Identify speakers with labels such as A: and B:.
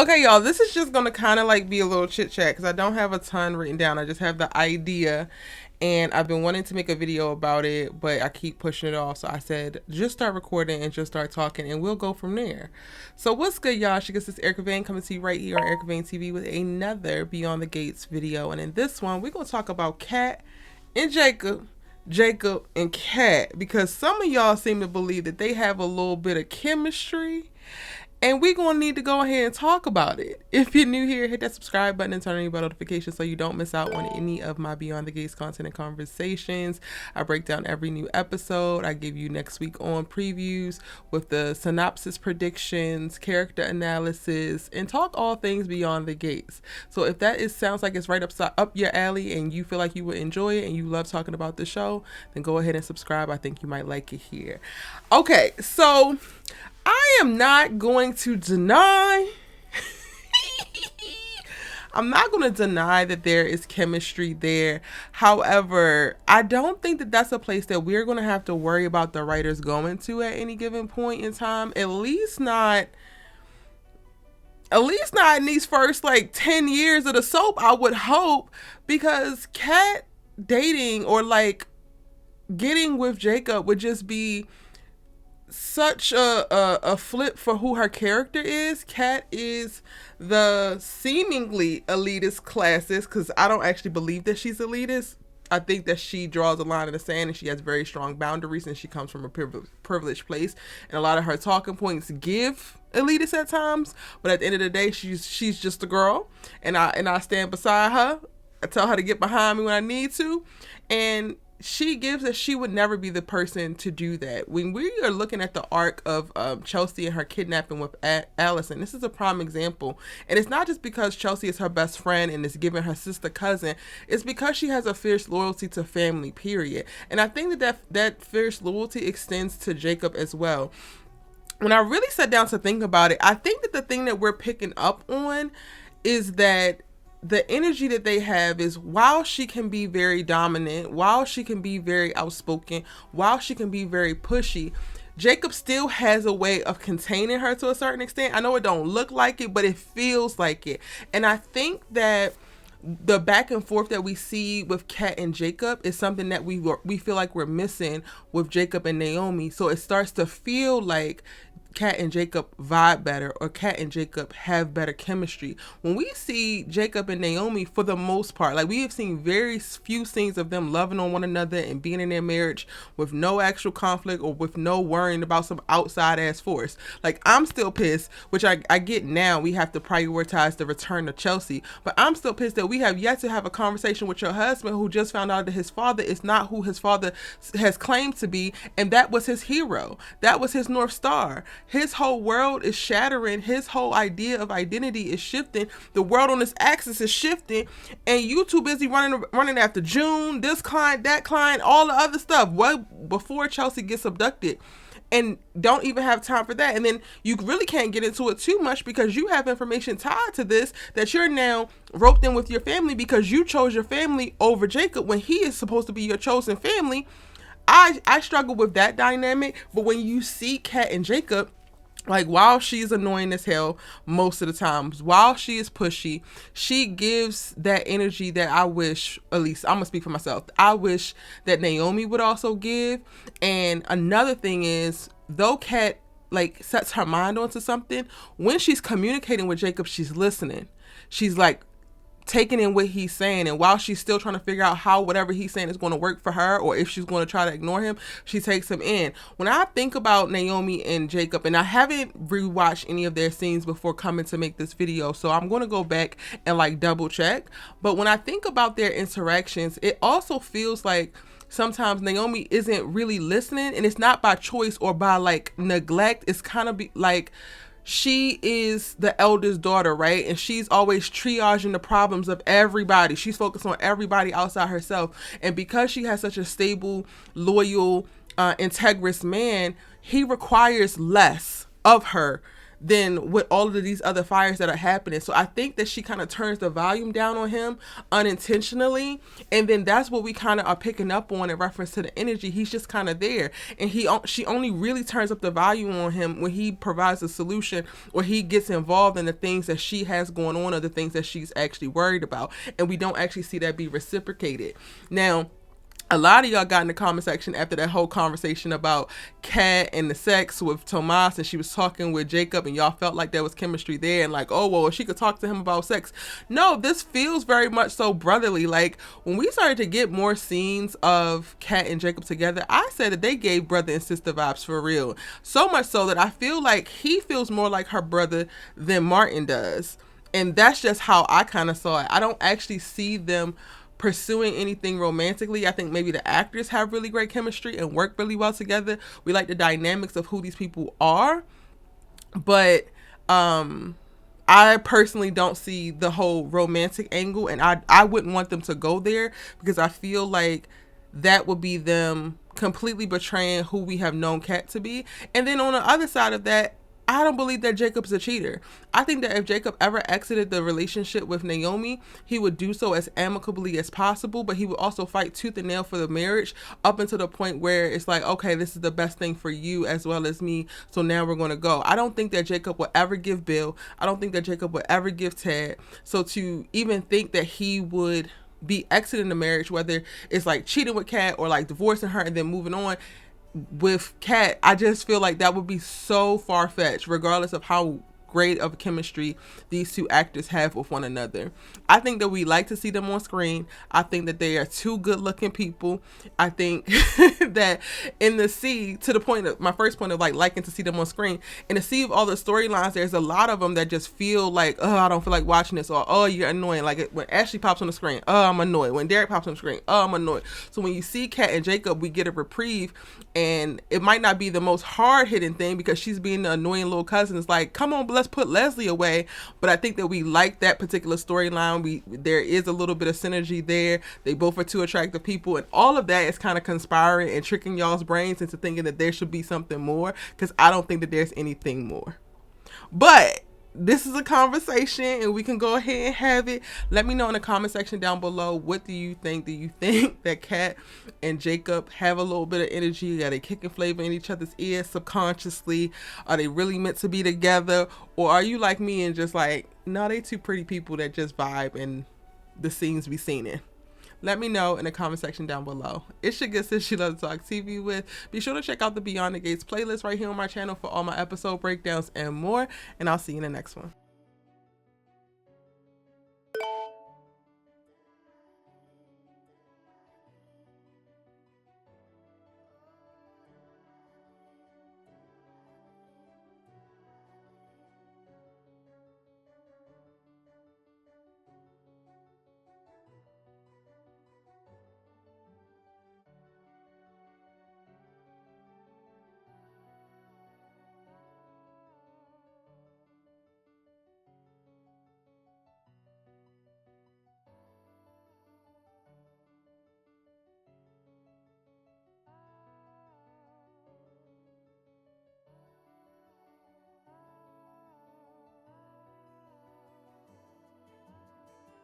A: Okay, y'all, this is just going to kind of like be a little chit chat because I don't have a ton written down. I just have the idea and I've been wanting to make a video about it, but I keep pushing it off. So I said, just start recording and just start talking and we'll go from there. So what's good, y'all? She gets this Erica Vane coming to you right here on Erica Vane TV with another Beyond the Gates video. And in this one, we're going to talk about Kat and Jacob and Kat, because some of y'all seem to believe that they have a little bit of chemistry. And we're going to need to go ahead and talk about it. If you're new here, hit that subscribe button and turn on your bell notifications so you don't miss out on any of my Beyond the Gates content and conversations. I break down every new episode. I give you next week on previews with the synopsis predictions, character analysis, and talk all things Beyond the Gates. So if that sounds like it's right up your alley and you feel like you would enjoy it and you love talking about the show, then go ahead and subscribe. I think you might like it here. Okay, so I am not going to deny that there is chemistry there. However, I don't think that that's a place that we're going to have to worry about the writers going to at any given point in time. At least not in these first like 10 years of the soap, I would hope, because Kat dating or like getting with Jacob would just be such a flip for who her character is. Kat is the seemingly elitist classist, because I don't actually believe that she's elitist. I think that she draws a line in the sand and she has very strong boundaries and she comes from a privileged place, and a lot of her talking points give elitist at times, but at the end of the day she's just a girl, and I stand beside her. I tell her to get behind me when I need to, and she gives that she would never be the person to do that. When we are looking at the arc of Chelsea and her kidnapping with Allison, this is a prime example. And it's not just because Chelsea is her best friend and is giving her sister cousin. It's because she has a fierce loyalty to family, period. And I think that fierce loyalty extends to Jacob as well. When I really sat down to think about it, I think that the thing that we're picking up on is that the energy that they have is, while she can be very dominant, while she can be very outspoken, while she can be very pushy, Jacob still has a way of containing her to a certain extent. I know it don't look like it, but it feels like it. And I think that the back and forth that we see with Kat and Jacob is something that we feel like we're missing with Jacob and Naomi. So it starts to feel like Kat and Jacob vibe better, or Kat and Jacob have better chemistry. When we see Jacob and Naomi, for the most part, like, we have seen very few scenes of them loving on one another and being in their marriage with no actual conflict or with no worrying about some outside ass force. Like, I'm still pissed, which I get now we have to prioritize the return of Chelsea, but I'm still pissed that we have yet to have a conversation with your husband, who just found out that his father is not who his father has claimed to be, and that was his hero. That was his North Star. His whole world is shattering. His whole idea of identity is shifting. The world on this axis is shifting, and you too busy running after June, this client, that client, all the other stuff. What, before Chelsea gets abducted, and don't even have time for that. And then you really can't get into it too much because you have information tied to this that you're now roped in with your family because you chose your family over Jacob when he is supposed to be your chosen family. I struggle with that dynamic. But when you see Kat and Jacob, like, while she's annoying as hell most of the times, while she is pushy, she gives that energy that I wish, at least I'm gonna speak for myself, I wish that Naomi would also give. And another thing is, though Kat like sets her mind onto something, when she's communicating with Jacob, she's listening. She's like taking in what he's saying, and while she's still trying to figure out how whatever he's saying is going to work for her, or if she's going to try to ignore him, she takes him in. When I think about Naomi and Jacob, and I haven't rewatched any of their scenes before coming to make this video, so I'm going to go back and like double check, but when I think about their interactions, it also feels like sometimes Naomi isn't really listening, and it's not by choice or by like neglect. It's kind of like she is the eldest daughter, right? And she's always triaging the problems of everybody. She's focused on everybody outside herself. And because she has such a stable, loyal, integrous man, he requires less of her than with all of these other fires that are happening. So I think that she kind of turns the volume down on him unintentionally, and then that's what we kind of are picking up on in reference to the energy. He's just kind of there, and she only really turns up the volume on him when he provides a solution or he gets involved in the things that she has going on or the things that she's actually worried about, and we don't actually see that be reciprocated. Now, a lot of y'all got in the comment section after that whole conversation about Kat and the sex with Tomas, and she was talking with Jacob, and y'all felt like there was chemistry there, and like, oh, well, she could talk to him about sex. No, this feels very much so brotherly. Like, when we started to get more scenes of Kat and Jacob together, I said that they gave brother and sister vibes for real. So much so that I feel like he feels more like her brother than Martin does. And that's just how I kind of saw it. I don't actually see them pursuing anything romantically. I think maybe the actors have really great chemistry and work really well together. We like the dynamics of who these people are, but I personally don't see the whole romantic angle, and I wouldn't want them to go there, because I feel like that would be them completely betraying who we have known Kat to be. And then on the other side of that, I don't believe that Jacob's a cheater. I think that if Jacob ever exited the relationship with Naomi, he would do so as amicably as possible, but he would also fight tooth and nail for the marriage up until the point where it's like, okay, this is the best thing for you as well as me, so now we're going to go. I don't think that Jacob will ever give Bill. I don't think that Jacob will ever give Ted. So to even think that he would be exiting the marriage, whether it's like cheating with Kat or like divorcing her and then moving on with Kat, I just feel like that would be so far-fetched, regardless of how great of chemistry these two actors have with one another. I think that we like to see them on screen. I think that they are two good-looking people. I think that in the sea, to the point of my first point of like liking to see them on screen, in the sea of all the storylines, there's a lot of them that just feel like, oh, I don't feel like watching this, or oh, you're annoying. Like when Ashley pops on the screen, oh, I'm annoyed. When Derek pops on the screen, oh, I'm annoyed. So when you see Kat and Jacob, we get a reprieve, and it might not be the most hard-hitting thing because she's being the annoying little cousin. It's like, come on, let's put Leslie away. But I think that we like that particular storyline. There is a little bit of synergy there. They both are two attractive people, and all of that is kind of conspiring and tricking y'all's brains into thinking that there should be something more, because I don't think that there's anything more. But this is a conversation, and we can go ahead and have it. Let me know in the comment section down below, what do you think? Do you think that Kat and Jacob have a little bit of energy? Are they kicking flavor in each other's ears subconsciously? Are they really meant to be together? Or are you like me and just like, no, they two pretty people that just vibe and the scenes we seen in? Let me know in the comment section down below. It's your good sis she loves to talk TV with. Be sure to check out the Beyond the Gates playlist right here on my channel for all my episode breakdowns and more. And I'll see you in the next one.